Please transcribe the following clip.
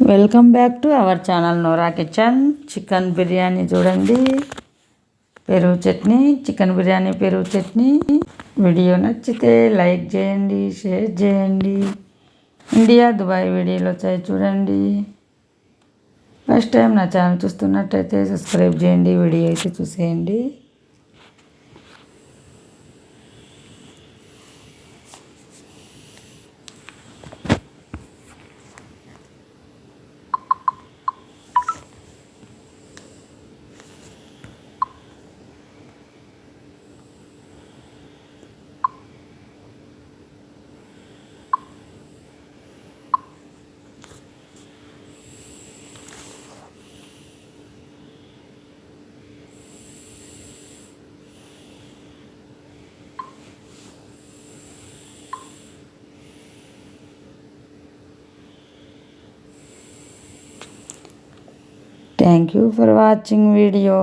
Welcome back to our channel Nora kitchen. Chicken biryani చూడండి, పెరుగు chutney, chicken biryani పెరుగు చట్నీ. వీడియో నచ్చితే లైక్ చేయండి, షేర్ చేయండి. ఇండియా దుబాయ్ వీడియోలో వచ్చాయి చూడండి. ఫస్ట్ టైం నా ఛానల్ చూస్తున్నట్టయితే సబ్స్క్రైబ్ చేయండి, వీడియో అయితే చూసేయండి. Thank you for watching video.